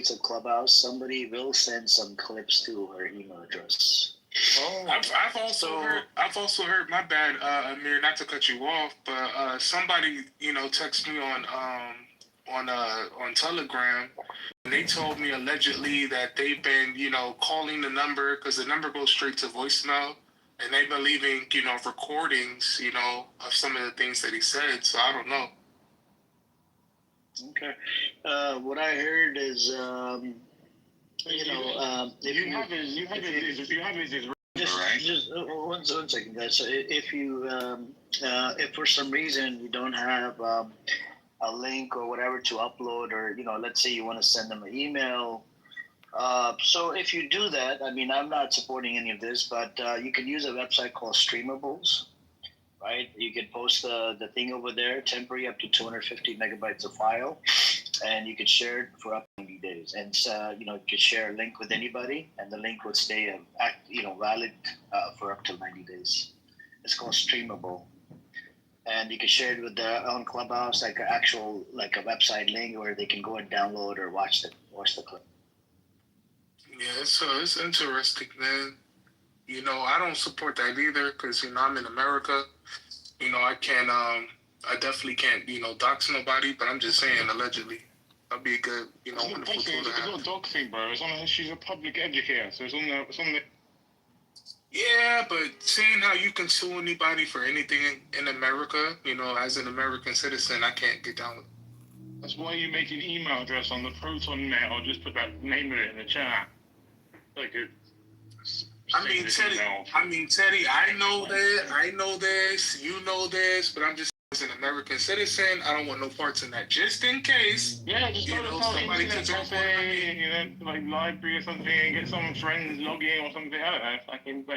updates of Clubhouse, somebody will send some clips to her email address. Oh, I've also heard. My bad, Amir, not to cut you off, but somebody text me on Telegram, and they told me allegedly that they've been calling the number because the number goes straight to voicemail, and they've been leaving recordings of some of the things that he said. So I don't know. Okay, what I heard is Just one second, guys. So if for some reason you don't have a link or whatever to upload, or let's say you want to send them an email. So if you do that, I mean, I'm not supporting any of this, but you can use a website called Streamables, right? You can post the thing over there, temporary up to 250 megabytes of file, and you can share it for up to 90 days. And you can share a link with anybody, and the link would stay valid for up to 90 days. It's called Streamable, and you can share it with on Clubhouse, like a website link where they can go and download or watch the clip. Yeah, it's interesting, man. I don't support that either because I'm in America. I can't. I definitely can't. Dox nobody. But I'm just saying, allegedly, that'd be a good. Wonderful tool to have. It's not a dog thing, bro. It's on. She's a public educator, so it's on the. It's on the. Yeah, but seeing how you can sue anybody for anything in America, as an American citizen, I can't get down with it. That's why you make an email address on the Proton Net, or just put that name of it in the chat. Like it. Teddy, I know that. I know this. You know this. But I'm just as an American citizen, I don't want no parts in that. Just in case. Yeah, just somebody could cafe, like library or something, and get some friends log in or something. I don't know.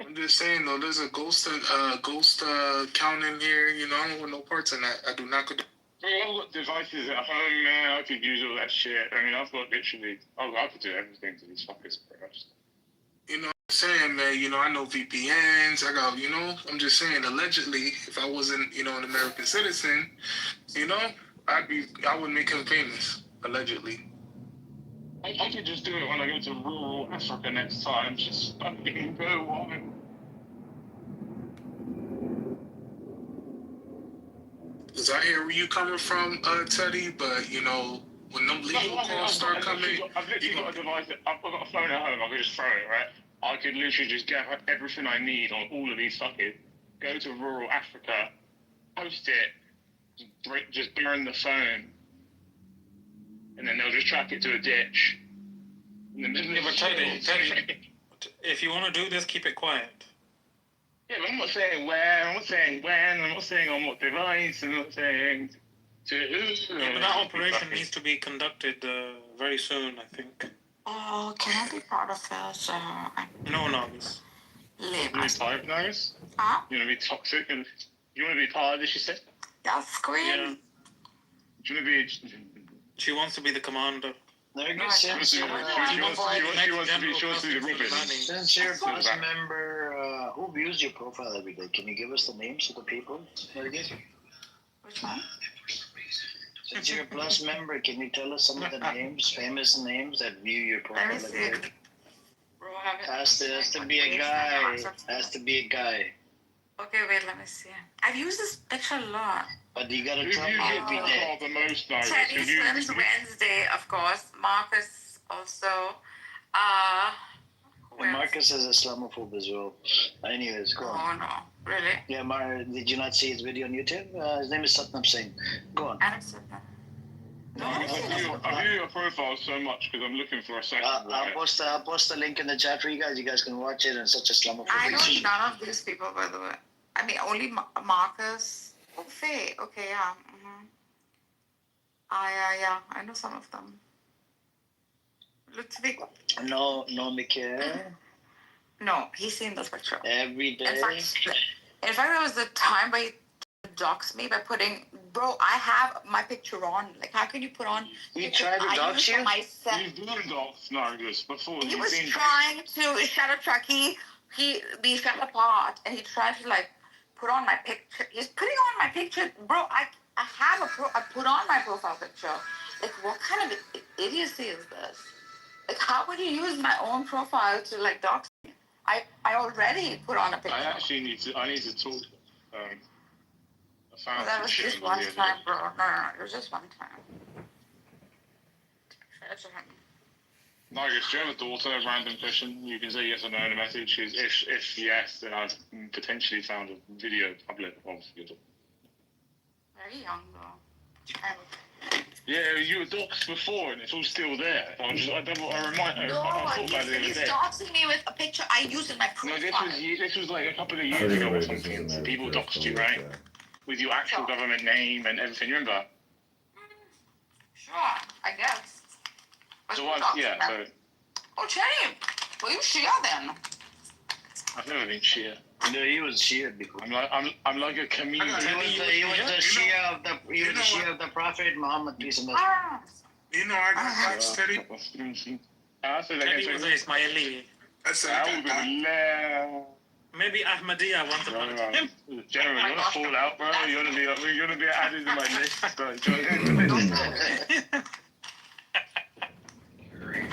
I'm just saying though, there's a ghost account in here. I don't want no parts in that. I do not. I've got devices at home, man. I could use all that shit. I mean, I've got literally. I could do everything to these fuckers, bro. What I'm saying, man, I know VPNs. I got, I'm just saying, allegedly, if I wasn't, an American citizen, I wouldn't make him famous, allegedly. I could just do it when I go to rural Africa next time. Just fucking go on. Because I hear where you coming from, Teddy, but, when them legal calls start coming... I've literally got a device. I've got a phone at home. I could just throw it, right? I could literally just get everything I need on all of these fuckers, go to rural Africa, post it, just burn the phone, and then they'll just track it to a ditch. Yeah, but Teddy, if you want to do this, keep it quiet. Yeah, but I'm not saying where, I'm not saying when, I'm not saying on what device, I'm not saying to who. Yeah, but that operation needs to be conducted very soon, I think. Oh, can I be part of this? No, Nagus. You want to be part of Nagus? Huh? You want to be toxic? And you want to be part of this, you said? That's great. Yeah. Do you want to be... She wants to be the commander. She wants to be the Robin. Since you're a plus member, who views your profile every day? Can you give us the names of the people? Which one? Since you're a plus member, can you tell us some of the names, famous names that view your profile every day? Has to be a guy. Has to be a guy. Okay, wait, let me see. I've used this picture a lot. But you gotta tell me every day. Teddy Swims Wednesday, of course. Marcus also. And Marcus is Islamophobe as well. Anyways, go on. Oh no, really? Yeah, did you not see his video on YouTube? His name is Satnam Singh. Go on. Adam Satnam. I view your profile so much because I'm looking for a second. I'll post a link in the chat for you guys. You guys can watch it and such Islamophobe. I know none of these people, by the way. I mean, only Marcus. Oh, Faye. Okay, yeah. Mm-hmm. Yeah. I know some of them. Ludwig. No, Mikael. No, he's seen this picture. Every day. In fact, there was the time where he doxed me by putting, bro, I have my picture on. Like, how can you put on? He tried to dox you? You've been doxed, Nargis, before. He was trying to shadow truck. We fell apart, and he tried to, like, put on my picture. He's putting on my picture. Bro, I put on my profile picture. Like, what kind of idiocy is this? Like, how would you use my own profile to like dox me? I already put on a picture. I need to talk. I Well, found that some was shit just on one the other time, day. bro. No, it was just one time. Fair to him. Marcus, do you have a daughter? A random question. You can say yes or no in a message. 'Cause if yes, then I've potentially found a video public of your daughter. Very young though. Yeah, you were doxxed before, and it's all still there. I thought about it the other He's day. doxing me with a picture I used in my No, profile. this was like a couple of years ago or something. People doxed you, right? With your actual government name and everything. Remember? Sure, I guess. So what? Yeah. So Oh, Cherry, well, you Shia then? I've never been Shia. No, he was Shia before. I'm like a comedian. He was the Shia of the Prophet Muhammad, peace and blessings. You know, I got doxxed, Teddy. Teddy was a Ismaili. I said, I got doxxed. Maybe Ahmadiyya once upon a time. General, you wanna fall out, bro? You wanna be added to my list?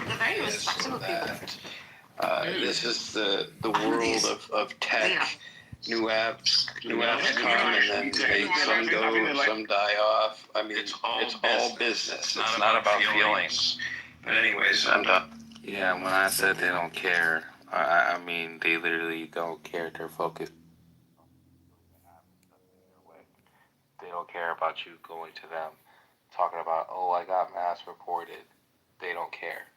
They're very respectable people. This is the world of tech. New apps come and then some go, some die off. I mean, it's all business. It's not about feelings. But anyways, I'm done. Yeah, when I said they don't care, I mean they literally don't care. They're focused. They don't care about you going to them, talking about, oh, I got mass reported. They don't care.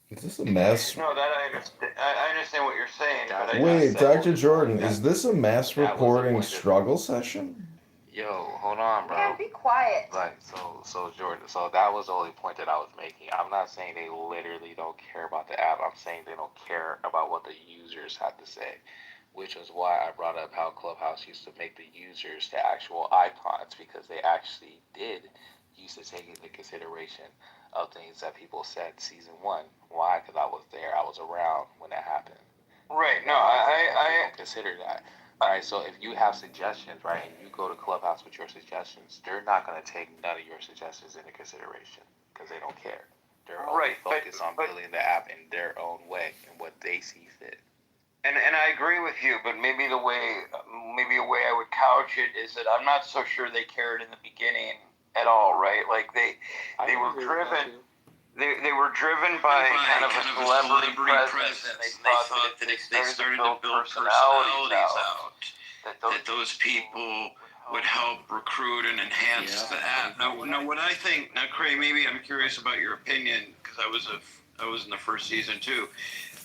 Is this a mass? No, that I understand. I understand what you're saying. But Wait, Dr. Jordan, is this a mass reporting struggle session? Yo, hold on, bro. Yeah, be quiet. Like, so Jordan, so that was the only point that I was making. I'm not saying they literally don't care about the app. I'm saying they don't care about what the users have to say, which was why I brought up how Clubhouse used to make the users the actual icons, because they actually did used to take into consideration of things that people said season one. Why? Because I was there. I was around when that happened. right. No, I don't consider that. All right, so if you have suggestions, right, and you go to Clubhouse with your suggestions, they're not going to take none of your suggestions into consideration because they don't care. They're only focused on building the app in their own way and what they see fit. And I agree with you, but maybe a way I would couch it is that I'm not so sure they cared in the beginning at all, right? Like they were driven. They were driven by kind of a celebrity presence, and they thought that if they started to build personalities out, that those people would help recruit and enhance the app. Now, what I think, now, Craig, maybe I'm curious about your opinion because I was in the first season too.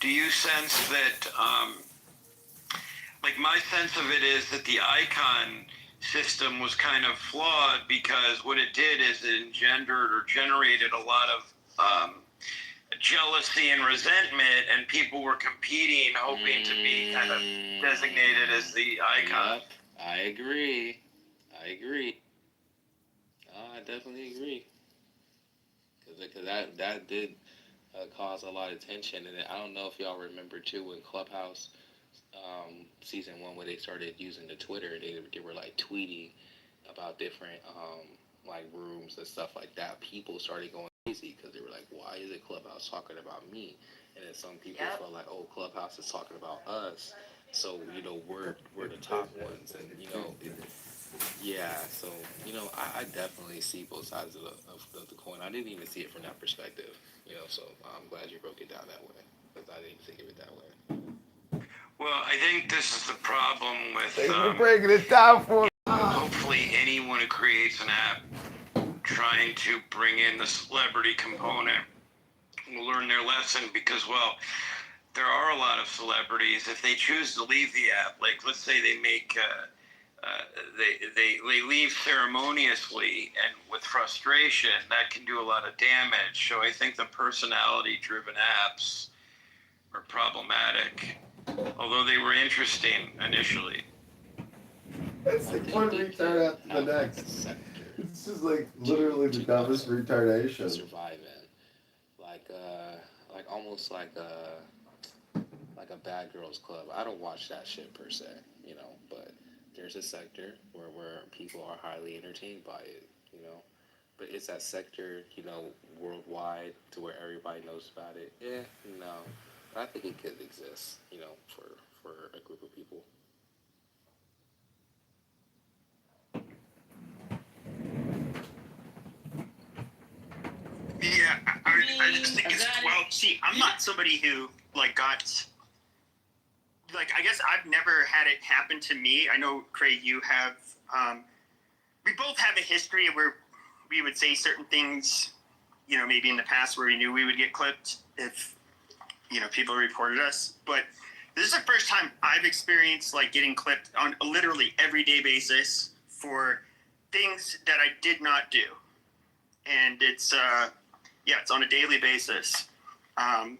Do you sense that, like my sense of it is that the icon system was kind of flawed because what it did is it engendered or generated a lot of jealousy and resentment, and people were competing, hoping to be kind of designated as the icon. Yep, I agree. I definitely agree. Because that did cause a lot of tension. And I don't know if y'all remember, too, when Clubhouse season one, where they started using the Twitter, they were, like, tweeting about different, like, rooms and stuff like that. People started going crazy because they were like, why is it Clubhouse talking about me? And then some people felt like, oh, Clubhouse is talking about us. So, we're the top ones. And, so, I definitely see both sides of the coin. I didn't even see it from that perspective, so I'm glad you broke it down that way, because I didn't think of it that way. Well, I think this is the problem with Thanks for breaking it down for me. hopefully anyone who creates an app trying to bring in the celebrity component will learn their lesson because, well, there are a lot of celebrities. If they choose to leave the app, like let's say they make they leave ceremoniously and with frustration, that can do a lot of damage. So I think the personality-driven apps are problematic, although they were interesting initially. It's like one retard after the next. It's just like literally the dumbest retardation. Surviving, like almost like a Bad Girls Club. I don't watch that shit per se, but there's a sector where people are highly entertained by it, But is that sector, worldwide to where everybody knows about it? Yeah, no. But I think it could exist, for a group of people. Yeah, I just think it's, well, see, I'm not somebody who, I guess I've never had it happen to me. I know, Craig, you have, we both have a history where we would say certain things, maybe in the past where we knew we would get clipped if, people reported us. But this is the first time I've experienced, getting clipped on a literally everyday basis for things that I did not do. And it's on a daily basis. And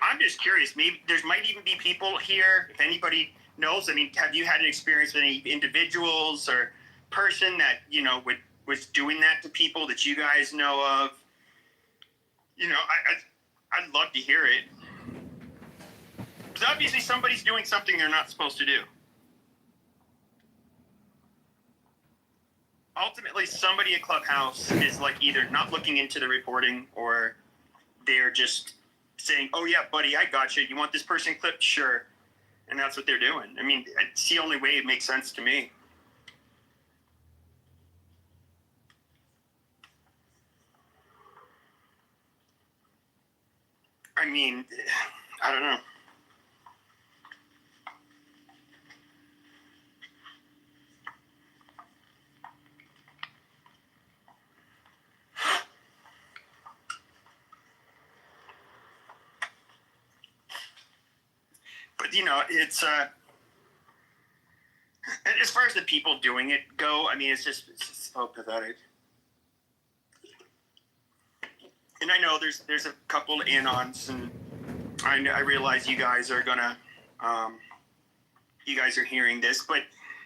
I'm just curious. Maybe might even be people here. If anybody knows, have you had an experience with any individuals or person that was doing that to people that you guys know of? I'd love to hear it. Because obviously somebody's doing something they're not supposed to do. Ultimately, somebody at Clubhouse is either not looking into the reporting or they're just saying, "Oh yeah, buddy, I got you. You want this person clipped? Sure." And that's what they're doing. It's the only way it makes sense to me. I don't know. But it's as far as the people doing it go, it's just so pathetic. And I know there's a couple anons, and I realize you guys are gonna, you guys are hearing this, but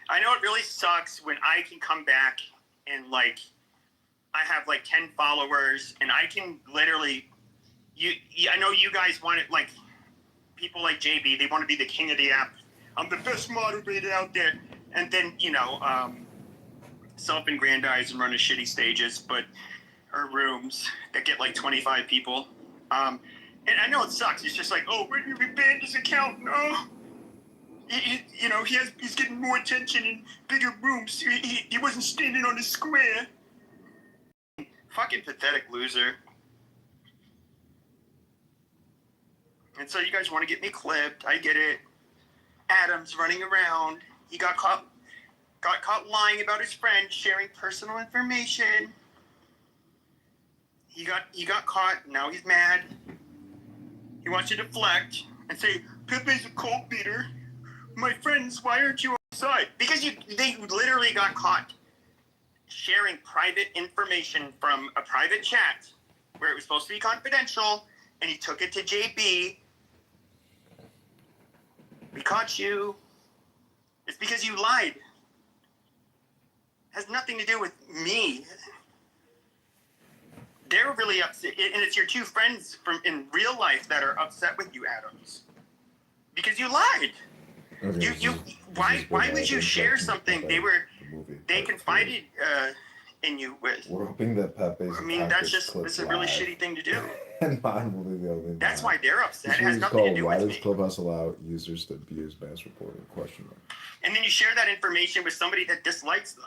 I know it really sucks when I can come back and I have 10 followers, and I can literally, I know you guys want it, people like JB, they want to be the king of the app. I'm the best moderator out there, and then self-aggrandize and run a shitty stages, or rooms that get 25 people. And I know it sucks. It's just oh, we banned his account. No. He's getting more attention in bigger rooms. He wasn't standing on the square. Fucking pathetic loser. And so you guys want to get me clipped. I get it. Adam's running around. He got caught lying about his friend, sharing personal information. He got caught. Now he's mad. He wants to deflect and say, "Pepe's a cult leader. My friends, why aren't you on the side?" Because they literally got caught sharing private information from a private chat where it was supposed to be confidential, and he took it to JB. "We caught you. It's because you lied. It has nothing to do with me." They're really upset, and it's your two friends from in real life that are upset with you, Adams, because you lied. Okay, why would you share something they confided in you with? We're hoping that Pepe's. It's a really shitty thing to do. And not moving the other. That's why they're upset. It has nothing to do with me. Why does Clubhouse allow users to abuse mass reporting? ? And then you share that information with somebody that dislikes them.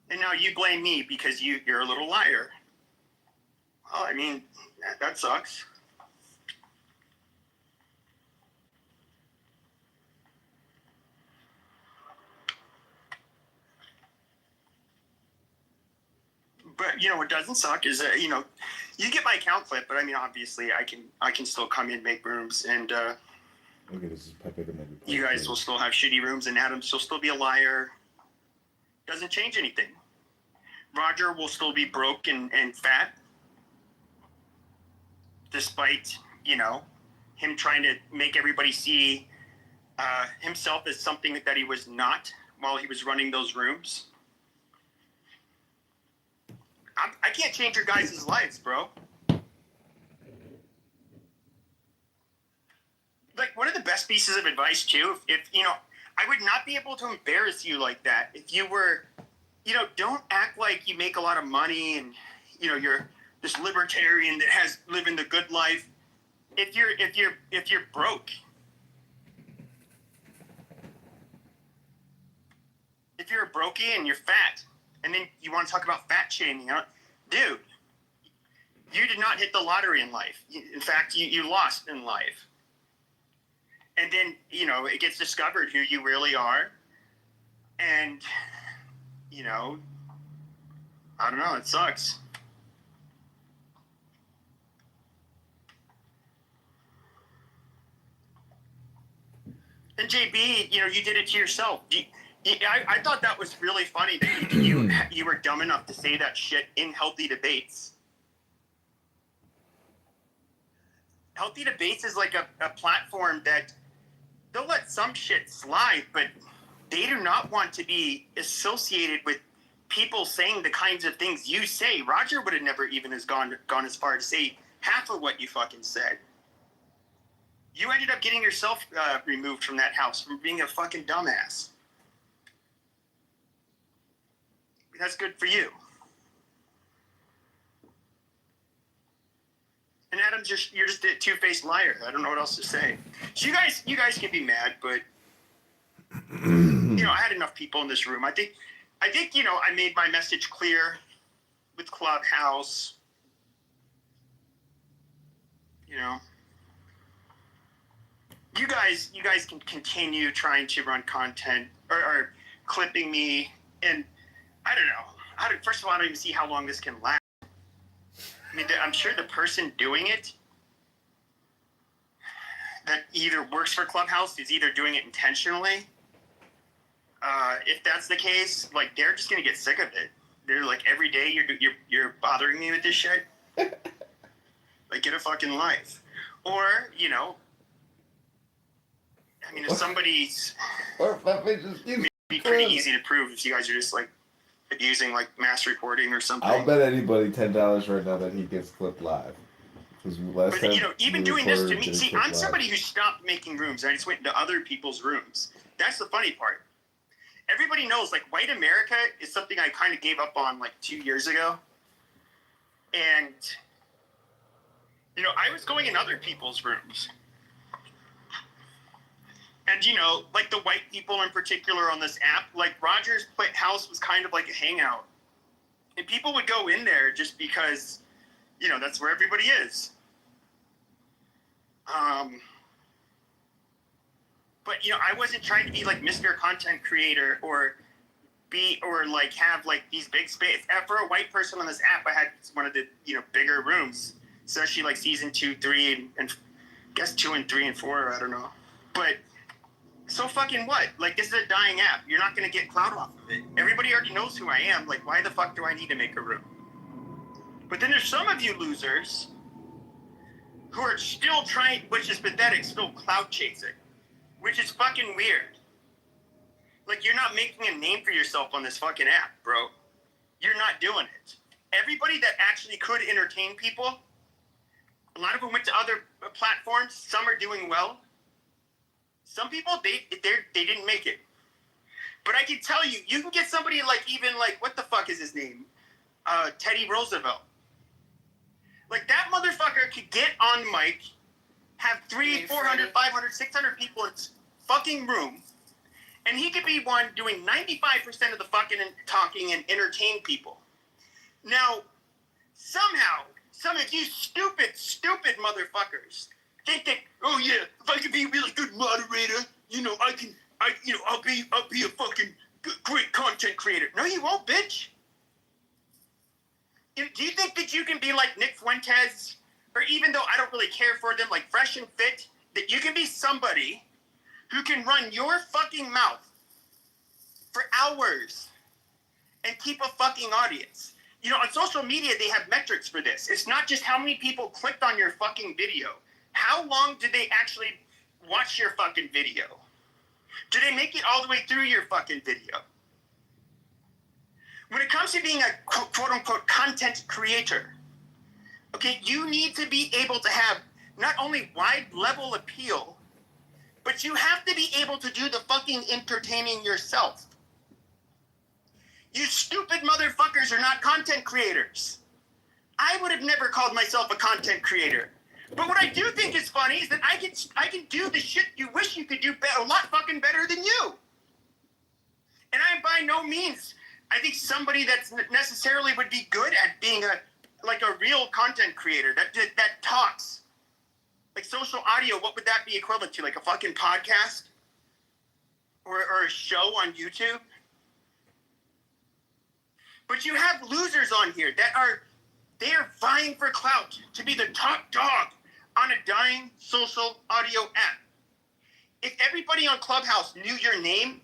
And now you blame me because you're a little liar. Well, that sucks. But what doesn't suck is that you get my account clip, but obviously I can still come in, make rooms, and you guys will still have shitty rooms, and Adams will still be a liar. Doesn't change anything. Roger will still be broke and fat, despite him trying to make everybody see himself as something that he was not while he was running those rooms. I can't change your guys' lives, bro. One of the best pieces of advice too, if I would not be able to embarrass you like that if you were, don't act like you make a lot of money and, you're this libertarian that has living the good life. If you're broke, if you're a brokey and you're fat, and then you want to talk about fat shaming, dude, you did not hit the lottery in life. In fact, you lost in life. And then, it gets discovered who you really are. And, I don't know, it sucks. And JB, you did it to yourself. I thought that was really funny that you were dumb enough to say that shit in Healthy Debates. Healthy Debates is like a platform that they'll let some shit slide, but they do not want to be associated with people saying the kinds of things you say. Roger would have never even gone as far to say half of what you fucking said. You ended up getting yourself removed from that house from being a fucking dumbass. That's good for you. And Adam, you're just a two-faced liar. I don't know what else to say. So you guys can be mad, but I had enough people in this room. I think I made my message clear with Clubhouse. You guys can continue trying to run content or clipping me, and I don't know. First of all, I don't even see how long this can last. I mean, I'm sure the person doing it that either works for Clubhouse is either doing it intentionally. If that's the case, like, they're just gonna get sick of it. They're like, every day you're bothering me with this shit. Like, get a fucking life. Or, I mean, if somebody's... Or just it'd be pretty easy to prove if you guys are just, like, abusing, like, mass reporting or something. I'll bet anybody $10 right now that he gets clipped live. But, even doing this to me... See, I'm somebody who stopped making rooms. I just went into other people's rooms. That's the funny part. Everybody knows, like, white America is something I kind of gave up on, like, 2 years ago. And, I was going in other people's rooms. And, like the white people in particular on this app, like Roger's house was kind of like a hangout. And people would go in there just because, that's where everybody is. But, I wasn't trying to be like Mr. Content Creator or like have like these big space. For a white person on this app, I had one of the, bigger rooms. Especially like season 2, 3, and I guess 2 and 3 and 4, I don't know. But so fucking what? Like, this is a dying app. You're not going to get clout off of it. Everybody already knows who I am. Like, why the fuck do I need to make a room? But then there's some of you losers who are still trying, which is pathetic, still clout chasing, which is fucking weird. Like, you're not making a name for yourself on this fucking app, bro. You're not doing it. Everybody that actually could entertain people, a lot of them went to other platforms. Some are doing well. Some people, they didn't make it. But I can tell you, you can get somebody like, even like, what the fuck is his name? Teddy Roosevelt. Like, that motherfucker could get on mic, have 300, 400, 500, 600 people in his fucking room, and he could be one doing 95% of the fucking talking and entertain people. Now, somehow, some of you stupid motherfuckers think that, oh yeah, if I could be a really good moderator, I'll be a fucking great content creator. No, you won't, bitch. Do you think that you can be like Nick Fuentes, or even though I don't really care for them, like Fresh and Fit, that you can be somebody who can run your fucking mouth for hours and keep a fucking audience? On social media, they have metrics for this. It's not just how many people clicked on your fucking video. How long did they actually watch your fucking video? Do they make it all the way through your fucking video? When it comes to being a quote-unquote content creator, okay, you need to be able to have not only wide level appeal, But you have to be able to do the fucking entertaining yourself. You stupid motherfuckers are not content creators. I would have never called myself a content creator. But what I do think is funny is that I can do the shit you wish you could do a lot fucking better than you. And I am by no means, I think somebody that's necessarily would be good at being a real content creator that talks. Like social audio, what would that be equivalent to? Like a fucking podcast? Or a show on YouTube? But you have losers on here that are vying for clout to be the top dog on a dying social audio app. If everybody on Clubhouse knew your name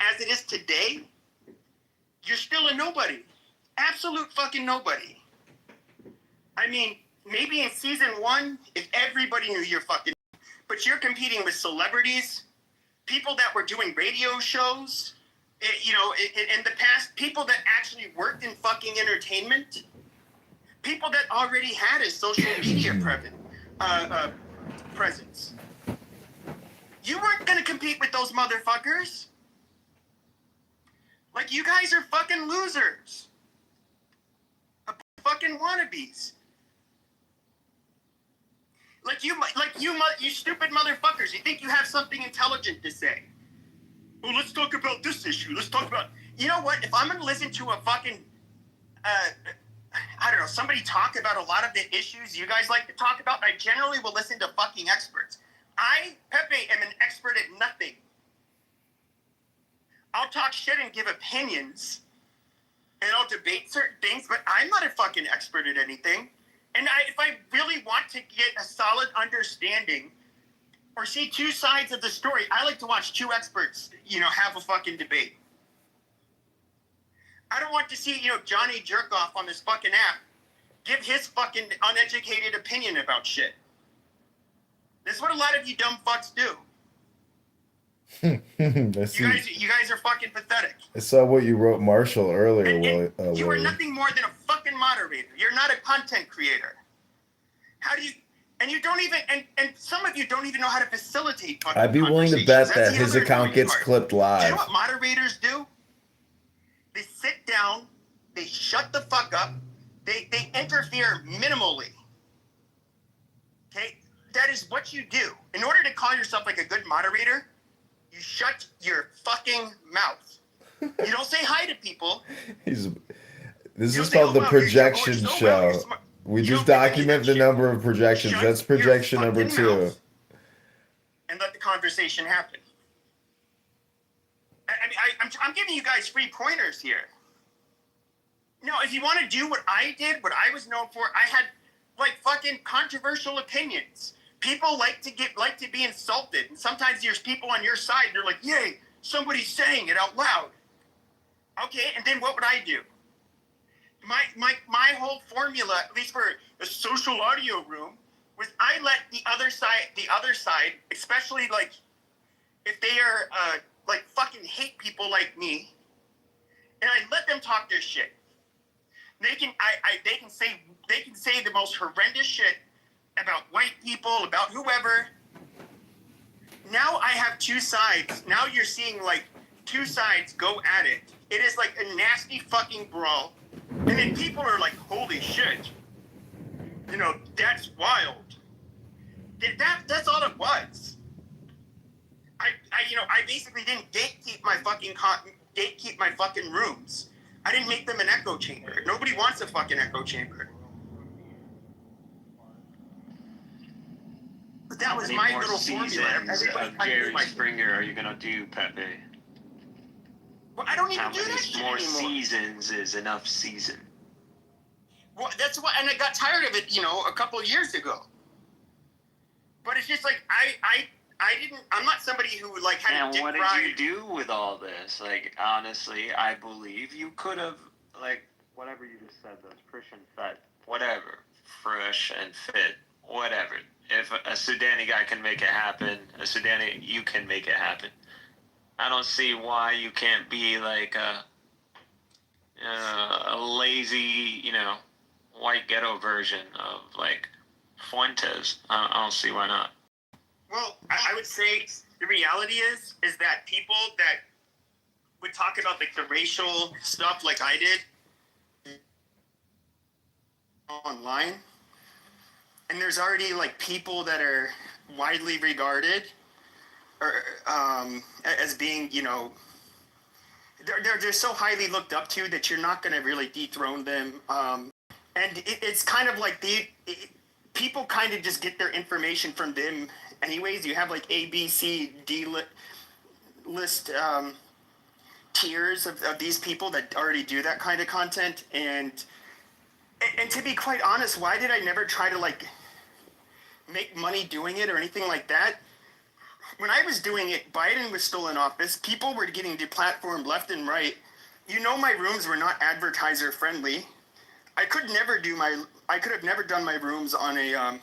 as it is today, you're still a nobody. Absolute fucking nobody. I mean, maybe in season 1, if everybody knew your fucking name, but you're competing with celebrities, people that were doing radio shows, in the past, people that actually worked in fucking entertainment, people that already had a social media presence. You weren't going to compete with those motherfuckers. Like, you guys are fucking losers. Fucking wannabes. You stupid motherfuckers. You think you have something intelligent to say. Well, let's talk about this issue. Let's talk about... You know what? If I'm going to listen to a fucking... I don't know, somebody talk about a lot of the issues you guys like to talk about, I generally will listen to fucking experts. I, Pepe, am an expert at nothing. I'll talk shit and give opinions, and I'll debate certain things, but I'm not a fucking expert at anything. And if I really want to get a solid understanding or see two sides of the story, I like to watch two experts, have a fucking debate. I don't want to see, Johnny Jerkoff on this fucking app give his fucking uneducated opinion about shit. This is what a lot of you dumb fucks do. You guys are fucking pathetic. I saw what you wrote Marshall earlier. You are nothing more than a fucking moderator. You're not a content creator. How do you... And you don't even... And some of you don't even know how to facilitate fucking I'd be willing to bet that his account gets clipped Do you live. know what moderators do? They sit down, they shut the fuck up, they interfere minimally. Okay? That is what you do. In order to call yourself like a good moderator, you shut your fucking mouth. You don't say hi to people. This is called the projection show. We just document the number of projections. That's projection number 2. And let the conversation happen. I'm giving you guys free pointers here. No, if you want to do what I did, what I was known for, I had like fucking controversial opinions. People like to be insulted, and sometimes there's people on your side. And they're like, "Yay, somebody's saying it out loud." Okay, and then what would I do? My whole formula, at least for the social audio room, was I let the other side, especially like if they are like fucking hate people like me, and I let them talk their shit. They can say the most horrendous shit about white people, about whoever. Now I have two sides. Now you're seeing like two sides go at it. It is like a nasty fucking brawl. And then people are like, holy shit. That's wild. That's all it was. I basically didn't gatekeep my fucking rooms. I didn't make them an echo chamber. Nobody wants a fucking echo chamber. But that was my little formula. Of Jerry Springer are you gonna do, Pepe? Well, I don't even do that How shit many more anymore. seasons is enough season? Well, that's why, and I got tired of it, a couple of years ago. But it's just like I'm not somebody who like had a dick what ride. did you do with all this? Like, honestly, I believe you could have, like, whatever you just said, those Christian fed, whatever, fresh and fit, whatever. If a Sudani guy can make it happen, you can make it happen. I don't see why you can't be like a lazy, white ghetto version of like Fuentes. I don't see why not. Well, I would say the reality is that people that would talk about like the racial stuff like I did online, and there's already like people that are widely regarded or as being, you know, they're so highly looked up to that you're not going to really dethrone them. And it's kind of like people kind of just get their information from them anyways. You have like A, B, C, D list tiers of these people that already do that kind of content. And to be quite honest, why did I never try to like make money doing it or anything like that? When I was doing it, Biden was still in office. People were getting deplatformed left and right. You know, my rooms were not advertiser friendly. I could have never done my rooms on a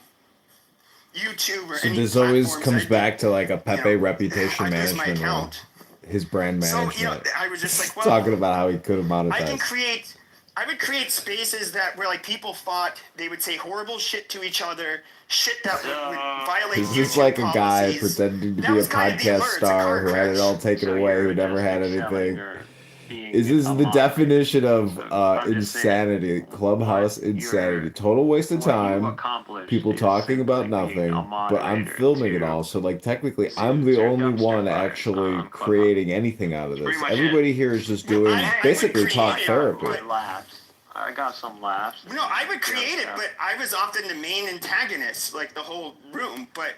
YouTube or So any this always platforms. comes back to like a Pepe reputation I'd use my management role. account. His brand management. So, you know, I was just like, well, talking about how he could have monetized. I would create spaces that where like people fought, they would say horrible shit to each other, shit that would violate Is this YouTube like a guy policies. pretending to That be a was kind of the podcast alert. It's a star car who had it crash. all taken So away, you're who never just had excelling anything? or being Is this a the moderate. definition of I'm just saying, insanity? Clubhouse what insanity. you're- Total waste of what you time. accomplished People is talking about simply being nothing, a but I'm moderator filming it to all. So like technically, see I'm the your only dumpster one fire actually on Clubhouse. creating anything out of Pretty this. much Everybody here is just doing I would basically create talk it, therapy. but- Laughs. I got some laughs. No, I would create it, but I was often the main antagonist, like the whole room. But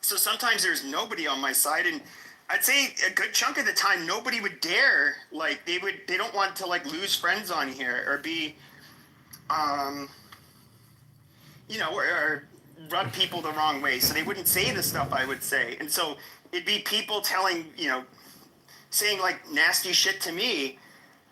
so sometimes there's nobody on my side, and I'd say a good chunk of the time nobody would dare. Like they don't want to like lose friends on here or be, you know, or rub people the wrong way. So they wouldn't say the stuff I would say, and so it'd be people telling, you know, saying like nasty shit to me.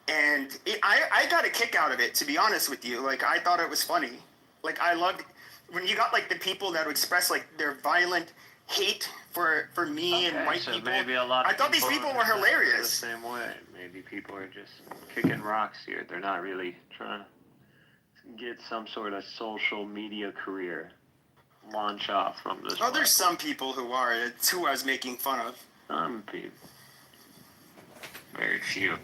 And I got a kick out of it, to be honest with you. Like, I thought it was funny. Like, I loved when you got, like, the people that would express, like, their violent hate for me and white so people. maybe a lot of I thought these people were hilarious. The same way. Maybe people are just kicking rocks here. They're not really trying to get some sort of social media career launch off from this. Oh, there's some people who are. It's who I was making fun of. Some people. Very few.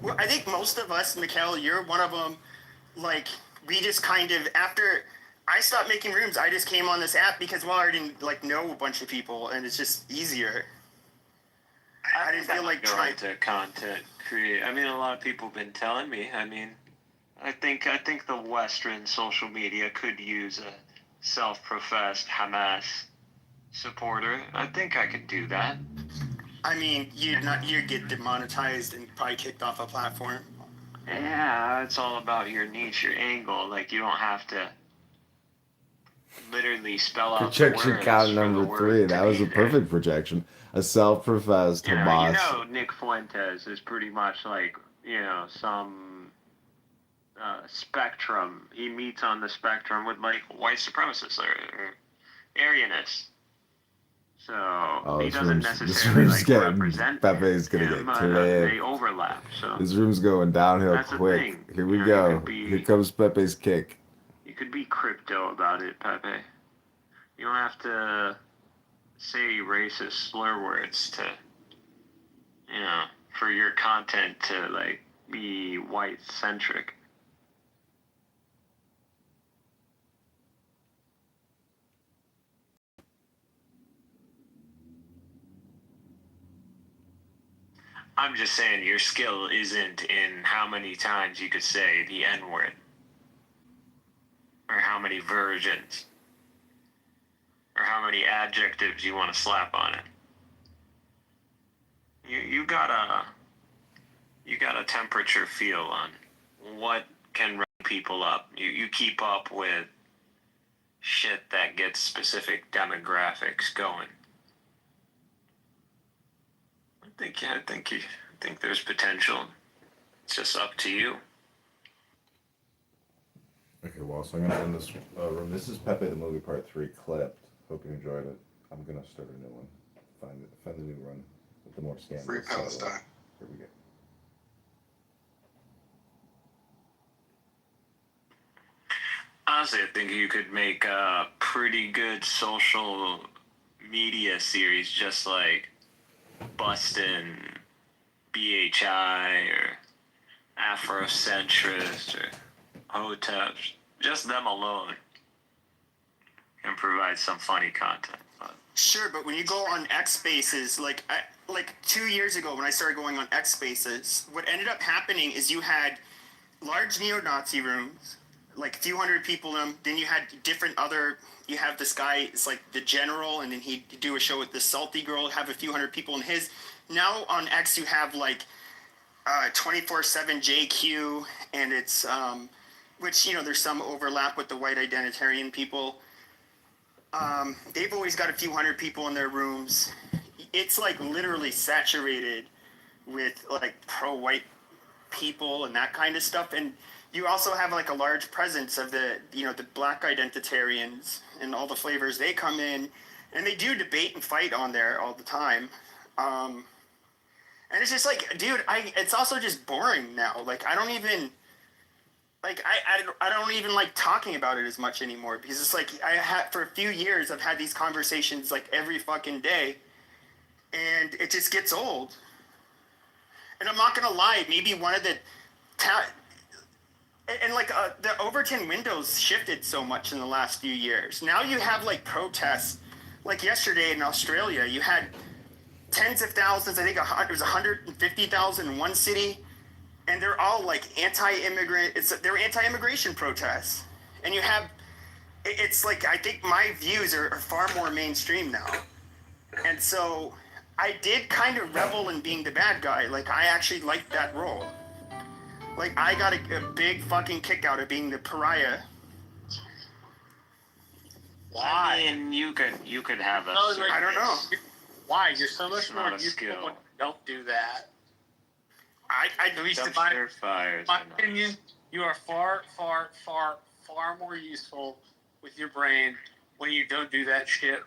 Well, I think most of us, Mikkel, you're one of them. Like, we just kind of, after I stopped making rooms, I just came on this app because, well, I didn't, like, know a bunch of people, and it's just easier. I didn't feel like trying to content create. I mean, a lot of people have been telling me. I mean, I think the Western social media could use a self-professed Hamas supporter. I think I could do that. I mean, you get demonetized and probably kicked off a platform. Yeah, it's all about your niche, your angle. Like, you don't have to literally spell out Projection count number 3. That was a there. perfect projection. A self-professed Hamas. You know, Nick Fuentes is pretty much like, you know, some spectrum. He meets on the spectrum with, like, white supremacists or Aryanists. So he doesn't necessarily like represent Pepe's gonna get they overlap. So this room's going downhill that's quick. Here we You know, go. Here comes Pepe's kick. You could be crypto about it, Pepe. You don't have to say racist slur words to, you know, for your content to like be white centric. I'm just saying your skill isn't in how many times you could say the N-word. Or how many versions. Or how many adjectives you want to slap on it. You got a temperature feel on what can run people up. You keep up with shit that gets specific demographics going. I think there's potential. It's just up to you. Okay, well, so I'm gonna end this room. This is Pepe the Movie Part 3 clipped. Hope you enjoyed it. I'm gonna start a new one. Find the new run with the more scandalous. Free Palestine. Here we go. Honestly, I think you could make a pretty good social media series just like Bustin', BHI, or Afrocentrist, or Hotep, just them alone can provide some funny content. But Sure, but when you go on X Spaces, like 2 years ago when I started going on X Spaces, what ended up happening is you had large neo-Nazi rooms, like a few hundred people in them. Then you had different other. You have this guy, it's like the general, and then he'd do a show with this salty girl, have a few hundred people in his. Now on X you have like 24/7 JQ, and it's which there's some overlap with the white identitarian people. They've always got a few hundred people in their rooms. It's like literally saturated with like pro-white people and that kind of stuff. And you also have like a large presence of the black identitarians and all the flavors. They come in and they do debate and fight on there all the time. And it's just like, dude, it's also just boring now. Like I don't even like talking about it as much anymore, because it's like for a few years I've had these conversations like every fucking day, and it just gets old. And I'm not gonna lie, maybe one of the the Overton windows shifted so much in the last few years. Now you have like protests, like yesterday in Australia, you had tens of thousands. I think it was 150,000 in one city. And they're all like anti-immigrant. They're anti-immigration protests, and you have. It's like I think my views are far more mainstream now, and so I did kind of revel in being the bad guy. Like I actually liked that role. Like I got a big fucking kick out of being the pariah. Why? I mean, you could have a. I don't know. Why? You're so much It's more not a useful skill. when you don't do that. At least in my opinion, you are far, far, far, far more useful with your brain when you don't do that shit,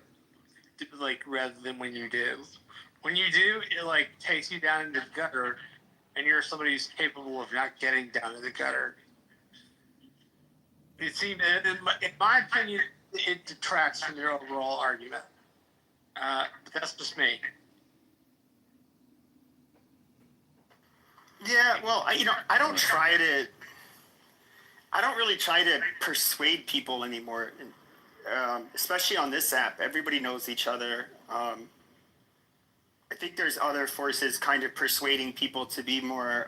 like, rather than when you do. When you do, it, like, takes you down into the gutter, and you're somebody who's capable of not getting down in the gutter. It seems, in my opinion, it detracts from your overall argument. But that's just me. Yeah, well, I don't really try to persuade people anymore, especially on this app. Everybody knows each other. I think there's other forces kind of persuading people to be more,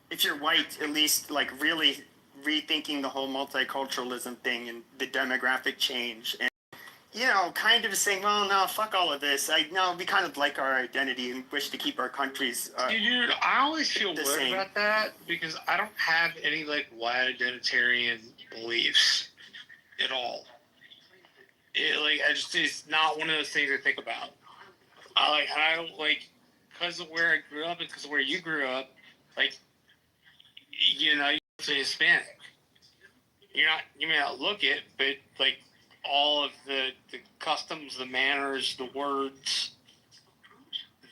if you're white, at least like really rethinking the whole multiculturalism thing and the demographic change. And kind of saying, well, no, fuck all of this. We kind of like our identity and wish to keep our countries. Dude, I always feel the weird same. about that because I don't have any like white identitarian beliefs at all. It's not one of those things I think about. I don't like, because of where I grew up and because of where you grew up, like, you're Hispanic. You may not look it, but like, all of the customs, the manners, the words,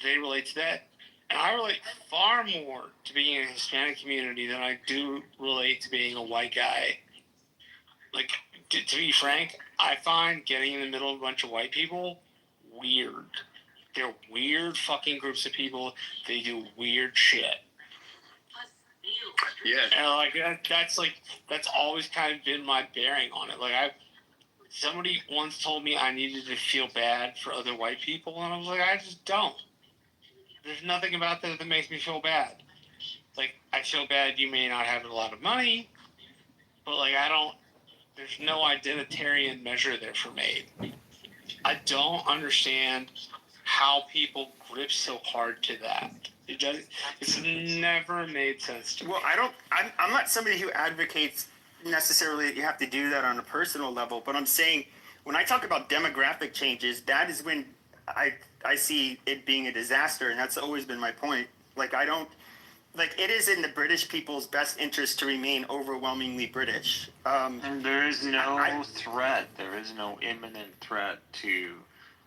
they relate to that. And I relate far more to being in a Hispanic community than I do relate to being a white guy. Like, to be frank, I find getting in the middle of a bunch of white people weird. They're weird fucking groups of people. They do weird shit. Yeah. And that's always kind of been my bearing on it. Like, somebody once told me I needed to feel bad for other white people, and I was like, I just don't. There's nothing about that makes me feel bad. Like, I feel bad you may not have a lot of money, but like, there's no identitarian measure there for me. I don't understand how people grip so hard to that. It's never made sense to me. Well, I'm not somebody who advocates necessarily that you have to do that on a personal level, but I'm saying when I talk about demographic changes, that is when I see it being a disaster, and that's always been my point. Like, it is in the British people's best interest to remain overwhelmingly British. And there is no threat. There is no imminent threat to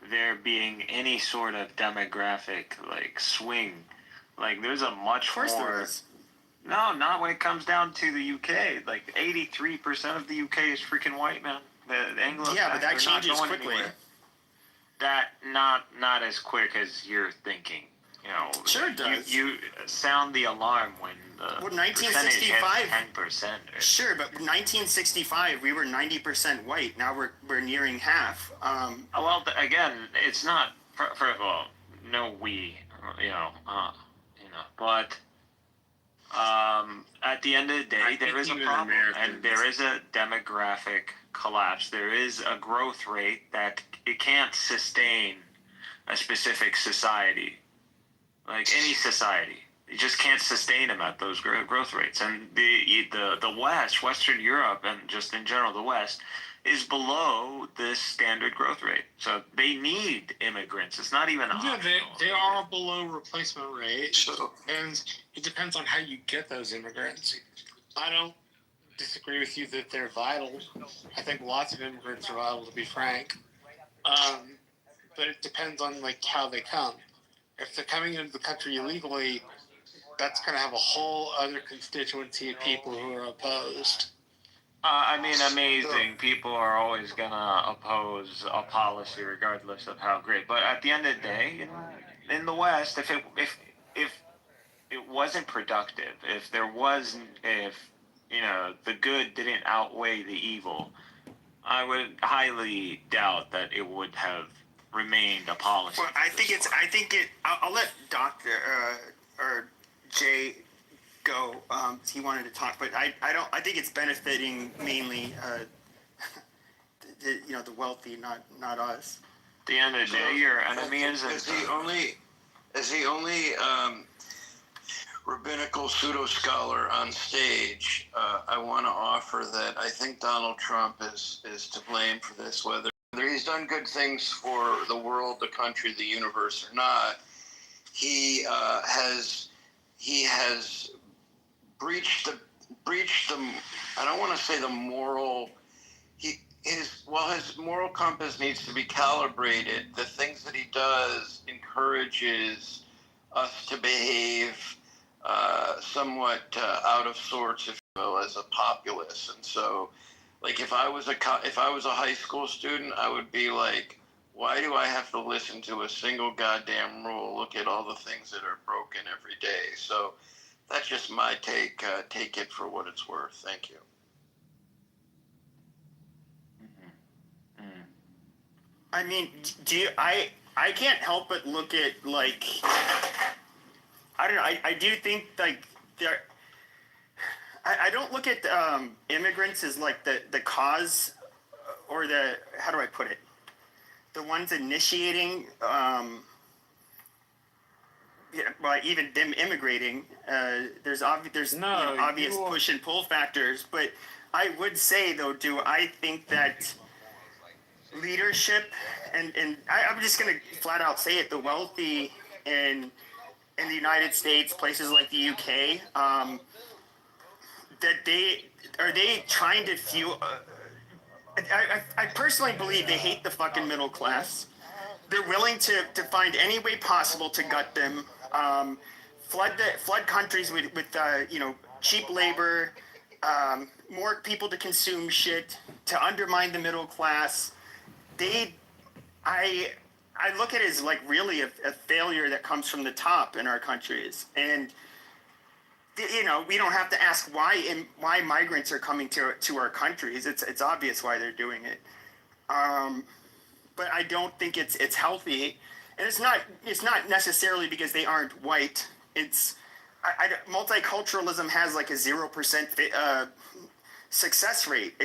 there being any sort of demographic like swing. Like, there's a much more. There is. No, not when it comes down to the UK. Like, 83% of the UK is freaking white, man. The Anglo-Saxons. Yeah, but that changes quickly. Anywhere. that not as quick as you're thinking. You know, Sure it does. You sound the alarm when the Well, percentage hits 1965. 10%. Sure, but 1965 we were 90% white. Now we're nearing half. Well, again, it's not. First of all, no, but at the end of the day, there is a problem, and there is a demographic collapse. There is a growth rate that it can't sustain a specific society, like any society. You just can't sustain them at those growth rates. And the West, Western Europe, and just in general the West, is below this standard growth rate. So they need immigrants. It's not even optional. They are below replacement rate. So, and it depends on how you get those immigrants. I don't disagree with you that they're vital. I think lots of immigrants are vital, to be frank. But it depends on like how they come. If they're coming into the country illegally, that's going to have a whole other constituency of people who are opposed. I mean, amazing. People are always going to oppose a policy regardless of how great. But at the end of the day, in the West, if it wasn't productive, if the good didn't outweigh the evil, I would highly doubt that it would have remained a policy. Well, I'll let Doctor or Jay go. He wanted to talk, but I think it's benefiting mainly the wealthy, not us. At the end of the day, your enemy is the only rabbinical pseudo scholar on stage. I want to offer that I think Donald Trump is to blame for this, whether he's done good things for the world, the country, the universe, or not. He has breached the I don't want to say the moral. His moral compass needs to be calibrated. The things that he does encourages us to behave somewhat out of sorts, if you will, as a populace. And so, like, if I was a high school student, I would be like, why do I have to listen to a single goddamn rule? Look at all the things that are broken every day. So that's just my take. Take it for what it's worth. Thank you. I mean, I can't help but look at, like, I don't know. I do think, like, I don't look at immigrants as like the cause or how do I put it? The ones initiating, even them immigrating. There's obvious push and pull factors, but I would say though, I think that leadership and I'm just gonna flat out say it, the wealthy in the United States, places like the UK, that they trying to fuel. I personally believe they hate the fucking middle class. They're willing to find any way possible to gut them, flood countries with cheap labor, more people to consume shit, to undermine the middle class. I look at it as like really a failure that comes from the top in our countries, and we don't have to ask why migrants are coming to our countries. It's obvious why they're doing it, but I don't think it's healthy, and it's not necessarily because they aren't white. It's multiculturalism has like a 0% success rate.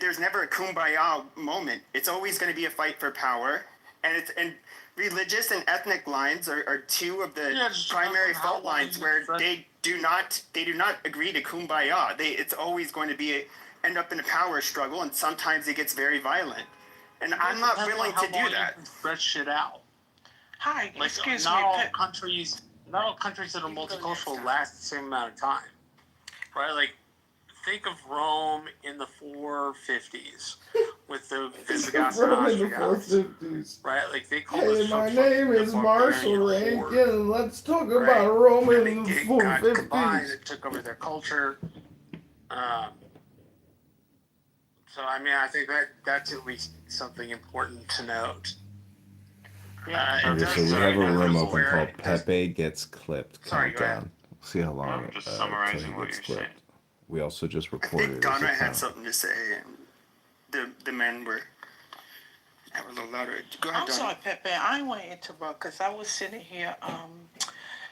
There's never a kumbaya moment. It's always going to be a fight for power, and religious and ethnic lines are two of the primary fault lines where they do not agree to kumbaya. It's always going to end up in a power struggle, and sometimes it gets very violent. And I'm not willing to do that. Stretch shit out. Hi, Like, excuse not me. all countries that are multicultural last the same amount of time, right? Like, think of Rome in the 450s with the Visigoths and Ostrogoths, right? Like, they called Hey, my name is Marshall Rankin. Let's talk about Rome in the 450s. It took over their culture. So I mean, I think that's at least something important to note. Okay, so we have a room open called Pepe Gets Clipped Sorry, go ahead. Countdown. We'll see how long I'm it just till summarizing he what gets you're saying. clipped. We also just I recorded think it as Donna a had count. something to say, and the men were a little louder. Go ahead, I'm Donna. sorry, Pepe. I didn't want to interrupt because I was sitting here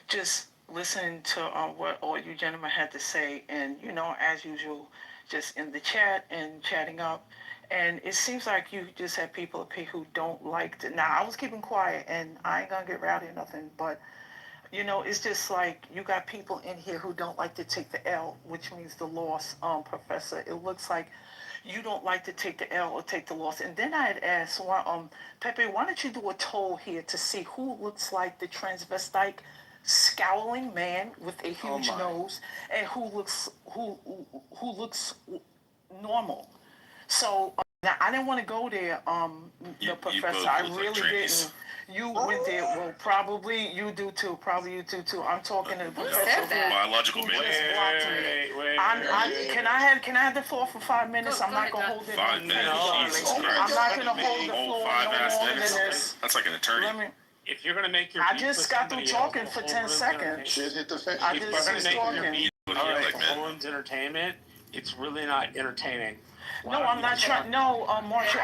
just listening to what all you gentlemen had to say, and as usual, just in the chat and chatting up. And it seems like you just have people up here who don't like to. Now, I was keeping quiet, and I ain't gonna get rowdy or nothing, but it's just like you got people in here who don't like to take the L, which means the loss, Professor. It looks like you don't like to take the L or take the loss. And then I had asked, Pepe, why don't you do a poll here to see who looks like the transvestite scowling man with a huge nose and who looks normal. So now I didn't want to go there, the professor. I really didn't. You went there. Well, probably you do too. Probably you do too. I'm talking to the professor. said that? Biological Who man. just blocked me. Can I have the floor for 5 minutes? I'm not gonna hold it. 5 no minutes. longer. Jesus I'm Christ. not gonna hold the Whole floor 5 no ass longer than minutes. this. That's like an attorney. Let me. If you're gonna make your I beef just with got through somebody talking else, for the 10 whole room's seconds. entertainment. Shit hit the fan. I If you're just gonna was make your talking. beef What with do you the like, man? whole room's entertainment, it's really not entertaining. No, I'm not trying. No, Marshall.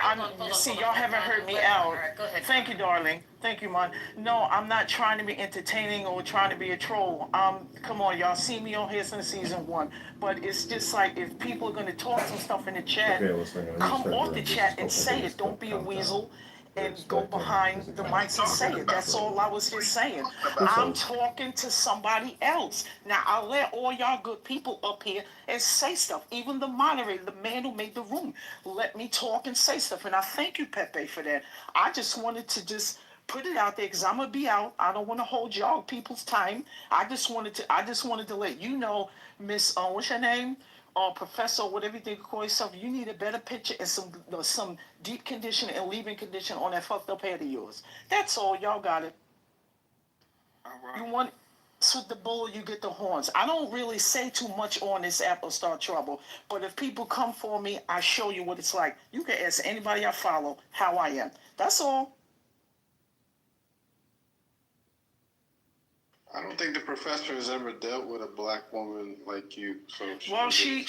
See, y'all haven't heard me out. All right, go ahead. Thank you, darling. Thank you, Mon. No, I'm not trying to be entertaining or trying to be a troll. Come on, y'all see me on here since season 1, but it's just like if people are gonna talk some stuff in the chat, Okay, listen, I'm gonna come start off the the room. This chat is and called say Pepe it. Don't be a Gets Clipped weasel We're and go expecting behind his the account mics and to say be it. That's back. all I was just saying. That's I'm all. talking to somebody else. Now I'll let all y'all good people up here and say stuff. Even the moderator, the man who made the room, let me talk and say stuff. And I thank you, Pepe, for that. I just wanted to just put it out there because I'm gonna be out. I don't want to hold y'all people's time. I just wanted to let you know, Miss what's your name? Professor, whatever you think you call yourself, you need a better picture and some deep condition and leave-in condition on that fucked up head of yours. That's all. Y'all got it. You want with the bull, you get the horns. I don't really say too much on this app or start trouble, but if people come for me, I show you what it's like. You can ask anybody I follow how I am. That's all. I don't think the professor has ever dealt with a black woman like you. So she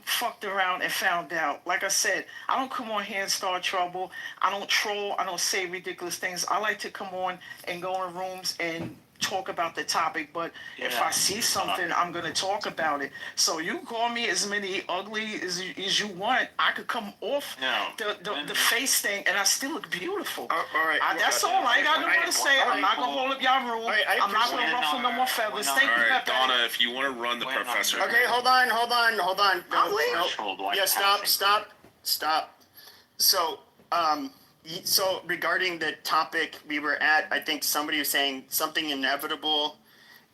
fucked around and found out. Like I said, I don't come on here and start trouble. I don't troll. I don't say ridiculous things. I like to come on and go in rooms and talk about the topic, but if I see something, I'm gonna talk about it. So you call me as many ugly as you want. I could come off the face thing, and I still look beautiful. All right. That's all. I got nothing more to say. I'm not gonna hold up y'all room. I'm not gonna ruffle no more feathers. Thank you, Alright, Pepe. Donna, if you want to run the professor. Okay, hold on. I'll leave. No. Yeah, stop. So, so regarding the topic we were at, I think somebody was saying something inevitable,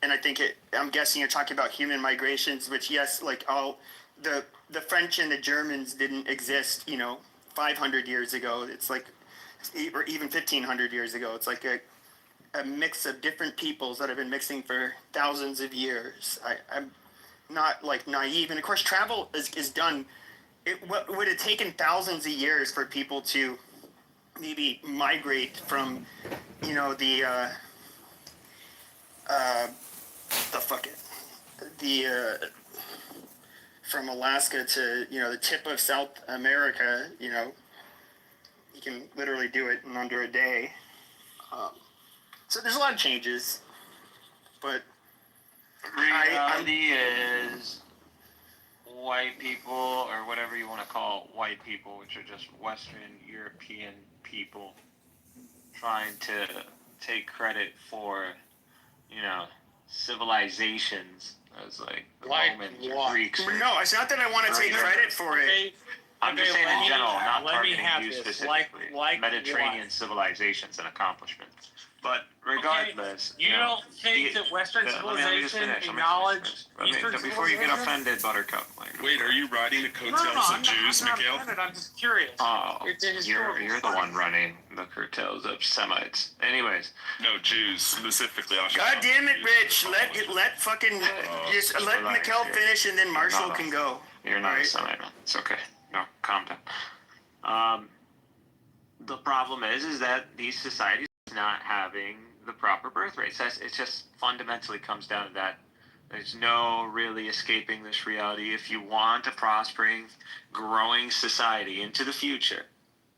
and I'm guessing you're talking about human migrations, which yes, like all the French and the Germans didn't exist, 500 years ago. It's like, or even 1500 years ago. It's like a mix of different peoples that have been mixing for thousands of years. I'm not like naive, and of course travel is done. It would have taken thousands of years for people to maybe migrate from, from Alaska to, the tip of South America. You can literally do it in under a day. So there's a lot of changes, but reality is white people, or whatever you want to call white people, which are just Western European people, trying to take credit for, civilizations as like the Romans or Greeks. No, it's not that I want to take credit for it. I'm just saying in general, not targeting you this. specifically. Mediterranean civilizations and accomplishments. But regardless, you don't think that Western civilization acknowledged Eastern civilization? Before you get offended, Buttercup. Wait, are you riding the coattails of Jews, Mikhail? I'm just curious. Oh, you're the one running the coattails of Semites. Anyways. No, Jews, specifically. God damn it, Rich. Let fucking, just let Mikkel finish and then Marshall can go. You're not a Semite, man. It's okay. No, calm down. The problem is that these societies are not having the proper birth rates. It just fundamentally comes down to that. There's no really escaping this reality. If you want a prospering, growing society into the future,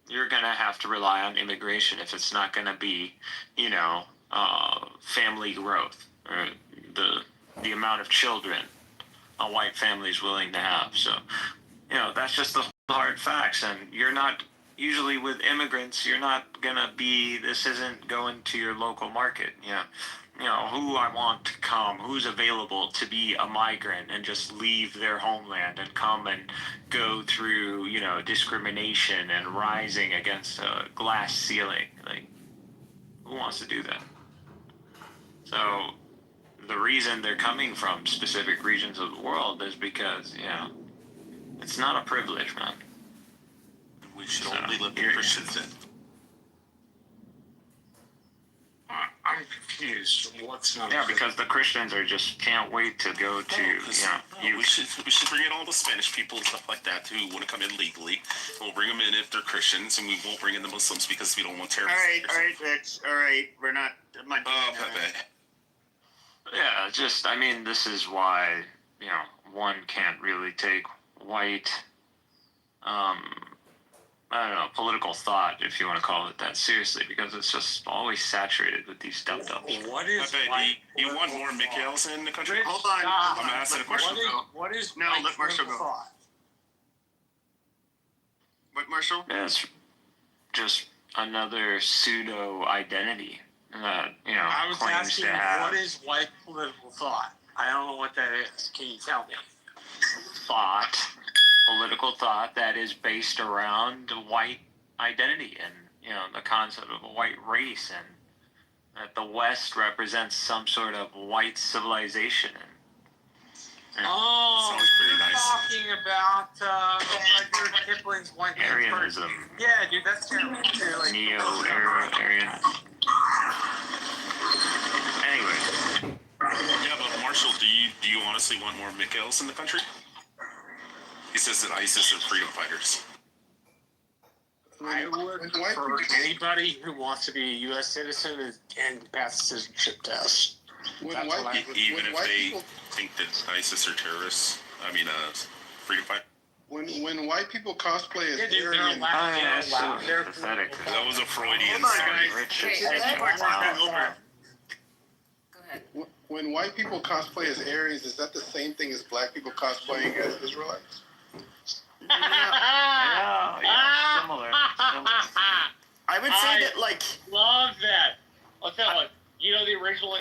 you're going to have to rely on immigration if it's not going to be, family growth or the amount of children a white family is willing to have. So, that's just the hard facts. And you're not, usually with immigrants, you're not going to be, this isn't going to your local market. Who I want to come, who's available to be a migrant and just leave their homeland and come and go through, discrimination and rising against a glass ceiling. Like, who wants to do that? So the reason they're coming from specific regions of the world is because, it's not a privilege, man. We should only let the Christians in. I'm confused. What's not? Yeah, because the Christians can't wait to go to, We should bring in all the Spanish people and stuff like that who want to come in legally. We'll bring them in if they're Christians, and we won't bring in the Muslims because we don't want terrorists. All right, Rich. All right, we're not. Pepe. Yeah, this is why, one can't really take white, I don't know, political thought, if you want to call it that, seriously, because it's just always saturated with these dum-dums. What is Pepe, do you want more Mikhails in the country? Hold on. I'm asking a question. What is No, let Marshall go. thought? What, Marshall? Yeah, it's just another pseudo-identity that, I was claims asking, to have what is white political thought? I don't know what that is. Can you tell me? political thought that is based around white identity and, the concept of a white race, and that the West represents some sort of white civilization. Oh, Sounds pretty you're nice. talking about Rudyard Kipling's White Man's Aryanism. Party. Yeah, dude, that's terrible too. Like, Neo-Aryan. Anyway. Yeah, but Marshall, do you honestly want more Mikhails in the country? He says that ISIS are freedom fighters. I would prefer anybody who wants to be a U.S. citizen and pass the citizenship test. Even if they think that ISIS are terrorists, freedom fighters. When white people cosplay as They're Aryan, allowed. They're pathetic. That was a Freudian Hold on, slap. guys. Go ahead. when white people cosplay as Aryans, is that the same thing as black people cosplaying as Israelites? Yeah, similar. I would say that, like, Love that. I'll tell you, the original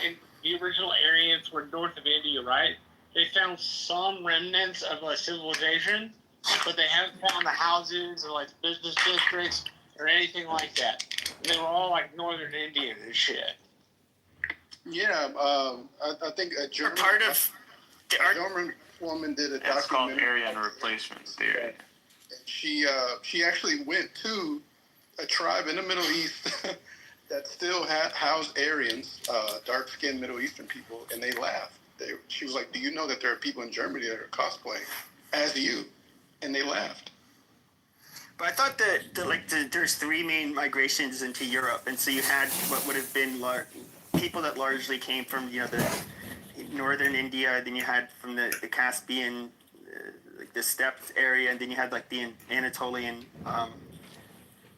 Aryans were north of India, right? They found some remnants of a civilization, but they haven't found the houses or like business districts or anything like that. And they were all like northern Indian and shit. Yeah, I think a German, part of the art. German woman did a It's called documentary. Aryan replacement theory. She actually went to a tribe in the Middle East that still housed Aryans, dark-skinned Middle Eastern people, and they laughed. She was like, "Do you know that there are people in Germany that are cosplaying as you?" And they laughed. But I thought that there's three main migrations into Europe, and so you had what would have been people that largely came from the northern India, then you had from the Caspian, like the steppes area, and then you had like the Anatolian,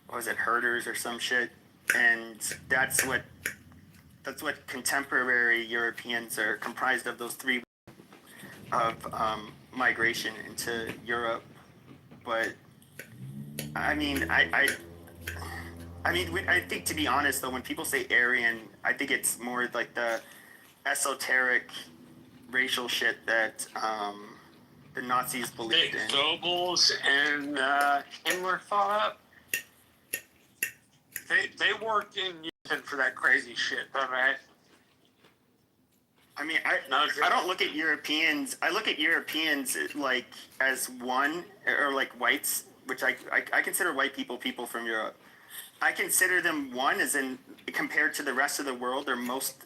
herders or some shit, and that's what contemporary Europeans are comprised of, those three of migration into Europe. But I think, to be honest though, when people say Aryan, I think it's more like the esoteric racial shit that the Nazis believed in. Goebbels and Himmler thought up. They worked in unison for that crazy shit, right? I don't look at Europeans. I look at Europeans like as one, or like whites, which I consider white people from Europe. I consider them one, as in compared to the rest of the world, they're most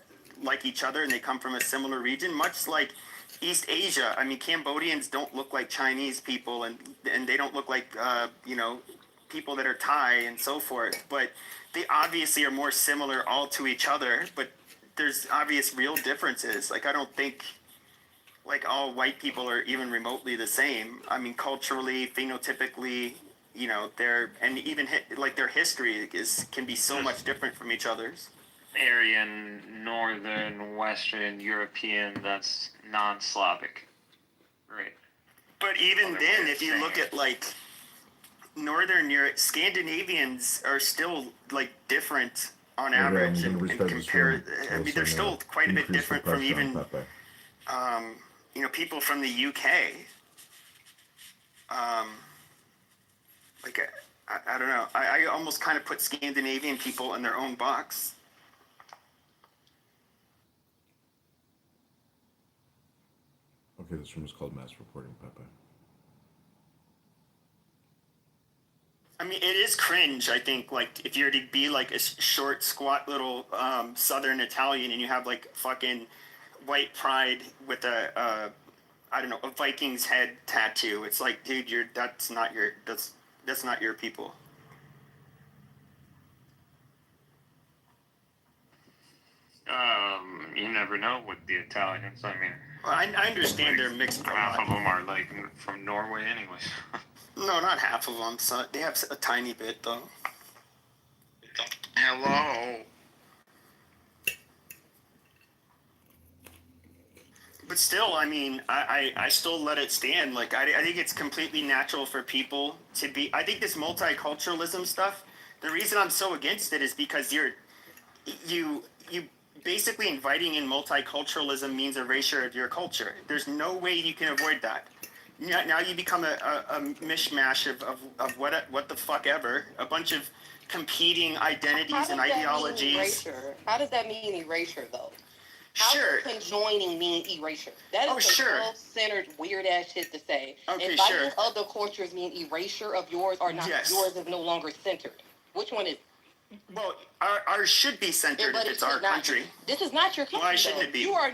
like each other and they come from a similar region, much like East Asia. I mean, Cambodians don't look like Chinese people, and they don't look like people that are Thai and so forth. But they obviously are more similar all to each other. But there's obvious real differences. Like I don't think like all white people are even remotely the same. I mean, culturally, phenotypically, their history can be so much different from each other's. Aryan, Northern, Western, European, that's non-Slavic. Right. But even then, if you look at like Northern Europe, Scandinavians are still like different on average and compare. I mean, they're still quite a bit different from even people from the UK. I don't know. I almost kind of put Scandinavian people in their own box. Okay, this room is called Mass Reporting, Pepe. I mean, it is cringe, I think, like, if you're to be, like, a short, squat little Southern Italian and you have, like, fucking white pride with a Viking's head tattoo. It's like, dude, that's not your people. You never know with the Italians. I mean, well, I understand they're mixed. Half of them are like from Norway, anyways. No, not half of them. So they have a tiny bit, though. Hello. But still, I mean, I still let it stand. Like, I think it's completely natural for people to be. I think this multiculturalism stuff. The reason I'm so against it is because you basically inviting in multiculturalism means erasure of your culture. There's no way you can avoid that. Now you become a mishmash of what the fuck ever. A bunch of competing identities and ideologies. How does that mean erasure, though? How Sure. does conjoining mean erasure? That is some sure. self-centered, weird-ass shit to say. Okay, Inviting sure. other cultures mean erasure of yours or not. Yes. Yours is no longer centered. Which one is it? Well, ours should be centered But if it's our country. This is not your country. Why shouldn't though. it be? You are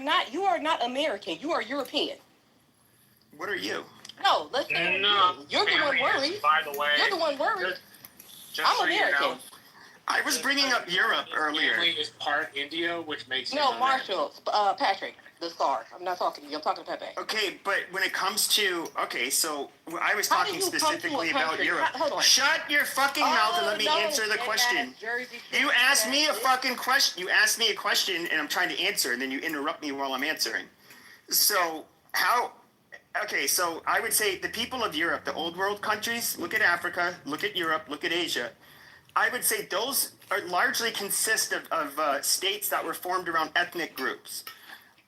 not American. You are European. What are you? No, let's say you're the one worried. By the way, You're the one worried. I'm so American. You know, I was bringing up Europe earlier. family is part India, which makes No, him Marshall, Patrick, the star. I'm not talking to you. I'm talking to Pepe. Okay, but when it comes to so I was How did talking you come to a specifically about country? Europe. Hold on. Shut your fucking mouth and let me no, answer the question. Jersey You asked me a fucking question. You asked me a question, and I'm trying to answer, and then you interrupt me while I'm answering. So Okay, so I would say the people of Europe, the old world countries. Look at Africa. Look at Europe. Look at Asia. I would say those are largely consist of states that were formed around ethnic groups.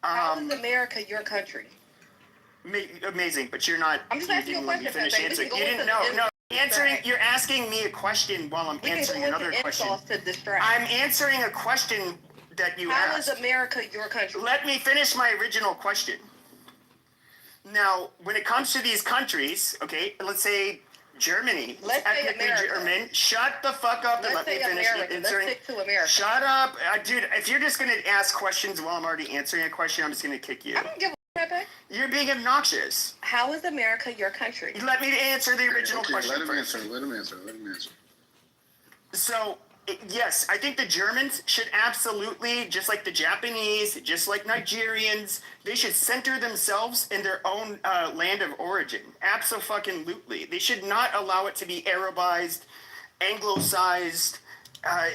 How is America your country? Amazing, but you're not. I'm just asking you a question, finish Pepe. answering. We You can go didn't into know. the No, answering. distract. You're asking me a question while I'm answering another question. To distract. I'm answering a question that you How asked. is America your country? Let me finish my original question. Now, when it comes to these countries, okay, let's say Germany, Let's say ethnically America. German. Shut the fuck up and Let's let me say finish America. answering. Let's stick to America. Shut up, dude. If you're just gonna ask questions while I'm already answering a question, I'm just gonna kick you. I don't give a Pepe. You're being obnoxious. How is America your country? Let me answer the original question Let him first. answer. Let him answer. Let him answer. So, yes, I think the Germans should absolutely, just like the Japanese, just like Nigerians, they should center themselves in their own land of origin. Abso-fucking-lutely. They should not allow it to be Arabized, Anglicized,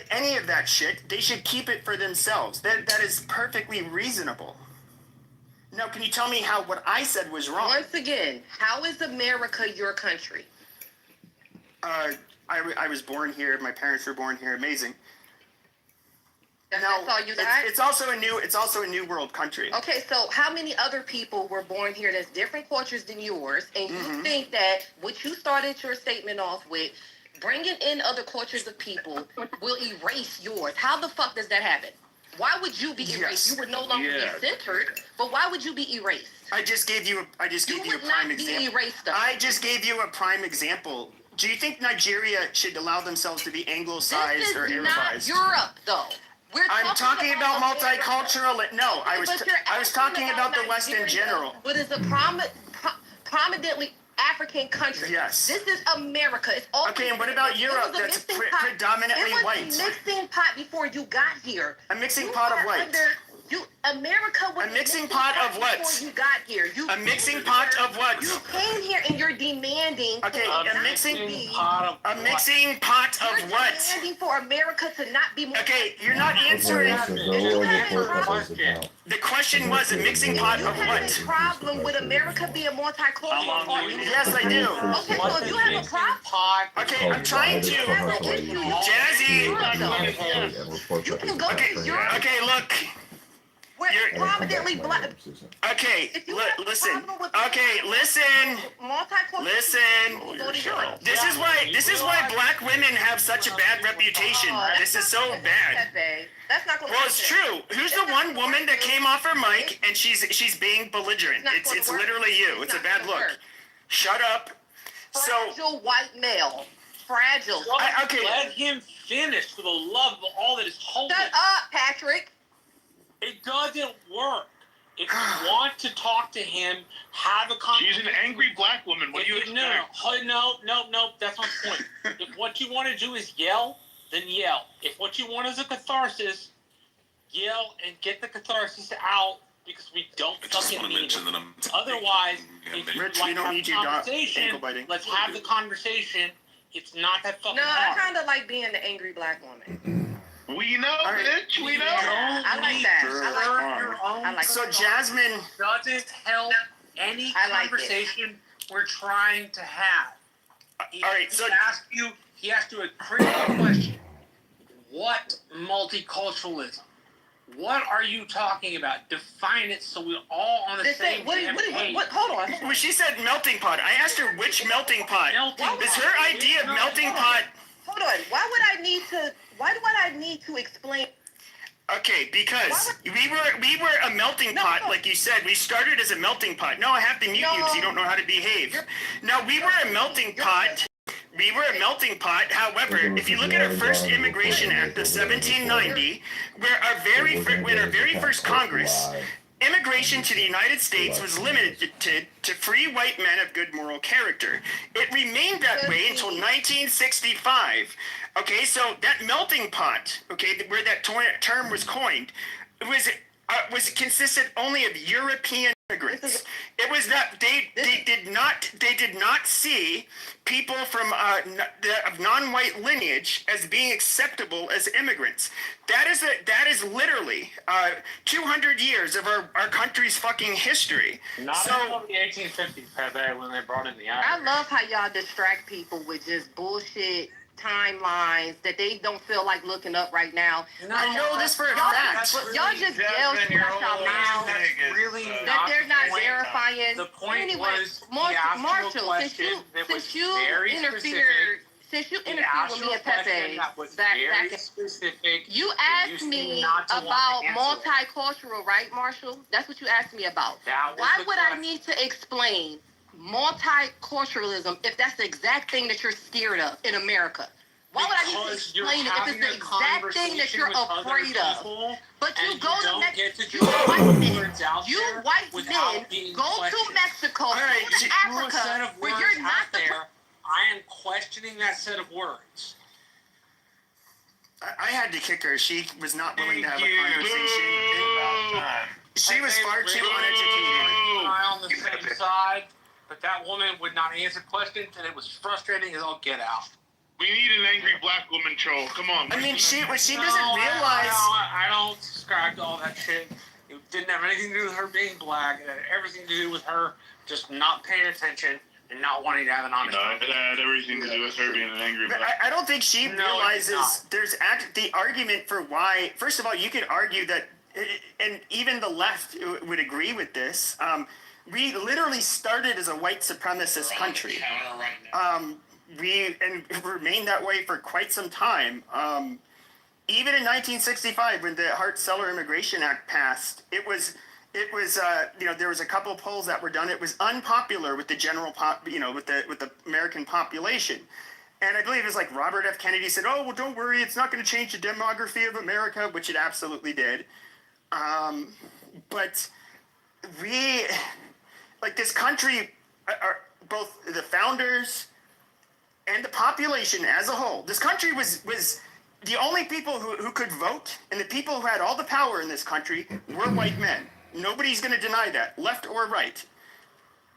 any of that shit. They should keep it for themselves. That is perfectly reasonable. Now, can you tell me how what I said was wrong? Once again, how is America your country? I was born here. My parents were born here. Amazing. That's all you got? It's also a new world country. Okay, so how many other people were born here that's different cultures than yours, and you think that what you started your statement off with, bringing in other cultures of people, will erase yours? How the fuck does that happen? Why would you be erased? Yes. You would no longer be centered, but why would you be erased? I just gave you a prime example. Erased, though. I just gave you a prime example. Do you think Nigeria should allow themselves to be anglicized This or is not Arabized? Europe, though. I'm talking about multicultural. No, I was talking about the West in general. But it's a prominently African country. Yes. This is America. It's all okay. And what about Europe? That's predominantly white. It was a mixing pot before you got here. A mixing pot of what? America was a mixing pot of what? Before you got here. A mixing pot of what? You came here and you're demanding. Okay, a mixing pot of what? Demanding for America to not be more. Okay, you're not answering. The question was a mixing pot of what? You have a problem with America being multicultural? Yes, I do. Okay, so if you have a problem. Okay, I'm trying to. Jazzy. You can go to Europe. Okay, look. You're prominently black. Okay, listen. Okay, listen. This is why black women have such a bad reputation. This is so bad. Well, it's true. Who's the one woman that came off her mic and she's being belligerent? It's literally you. It's a bad look. Shut up. Fragile white male. Fragile. Okay. Let him finish for the love of all that is holy. Shut up, Patrick. It doesn't work. If you want to talk to him, have a conversation. She's an angry black woman. What do you expect? No, that's not the point. If what you want to do is yell, then yell. If what you want is a catharsis, yell and get the catharsis out because we don't fucking need it. Otherwise, if you like have conversation, let's have the conversation. It's not that fucking hard. I kind of like being the angry black woman. We know, bitch. We know. I like that. I like so Jasmine doesn't help any conversation we're trying to have. All right, so he asked you a critical question. What multiculturalism? What are you talking about? Define it so we're all on the same page. Hold on. Well, she said melting pot. I asked her which melting pot. Is her idea of melting pot? Hold on. Why do I need to explain? Okay, because we were a melting pot, like you said. We started as a melting pot. No, I have to mute you because you don't know how to behave. No, we were a melting pot. We were a melting pot. However, if you look at our first Immigration Act of 1790, where our very first Congress, immigration to the United States was limited to free white men of good moral character. It remained that way until 1965. Okay, so that melting pot, okay, where that term was coined, was consisted only of European immigrants. It was not they did not see people from of non-white lineage as being acceptable as immigrants. That is literally 200 years of our country's fucking history. Not until the 1850s, Pepe, when they brought in the Irish. I love how y'all distract people with just bullshit timelines that they don't feel like looking up right now. I know this for a fact. Y'all just yell shit out y'all mouths. That they're not verifying. The point was, Marshall, since you interfered with me and Pepe you asked me about multicultural, right, Marshall? That's what you asked me about. Why would I need to explain multiculturalism if that's the exact thing that you're scared of in America? Why would I need to explain it if it's the exact thing that you're afraid of? But you go to Mexico, you white men go to Mexico, go to Africa, where you're not there. I am questioning that set of words. I had to kick her. She was not willing to have a conversation. She was far too uneducated. On the same side. But that woman would not answer questions, and it was frustrating as all get out. We need an angry black woman troll. Come on. I mean, she doesn't realize. I don't subscribe to all that shit. It didn't have anything to do with her being black. It had everything to do with her just not paying attention and not wanting to have an honest conversation. It had everything to do with her being an angry black. I don't think she realizes there's the argument for why. First of all, you could argue that, and even the left would agree with this. We literally started as a white supremacist country. We remained that way for quite some time. Even in 1965, when the Hart-Celler Immigration Act passed, it was there was a couple of polls that were done. It was unpopular with the general with the American population. And I believe it was like Robert F. Kennedy said, "Oh, well, don't worry, it's not going to change the demography of America," which it absolutely did. But we, like this country, are both the founders and the population as a whole. This country was the only people who could vote, and the people who had all the power in this country were white men. Nobody's going to deny that, left or right.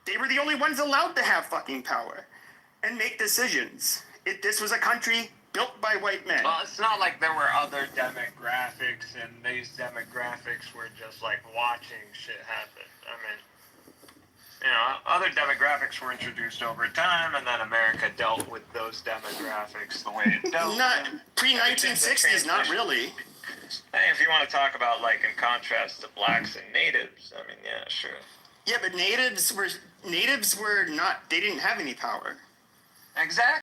They were the only ones allowed to have fucking power and make decisions. This was a country built by white men. Well, it's not like there were other demographics, and these demographics were just like watching shit happen. I mean, you know, other demographics were introduced over time, and then America dealt with those demographics the way it dealt. Not pre-1960s, not really. Hey, if you want to talk about like in contrast to blacks and natives, I mean, yeah, sure. Yeah, but natives were not. They didn't have any power. Exactly.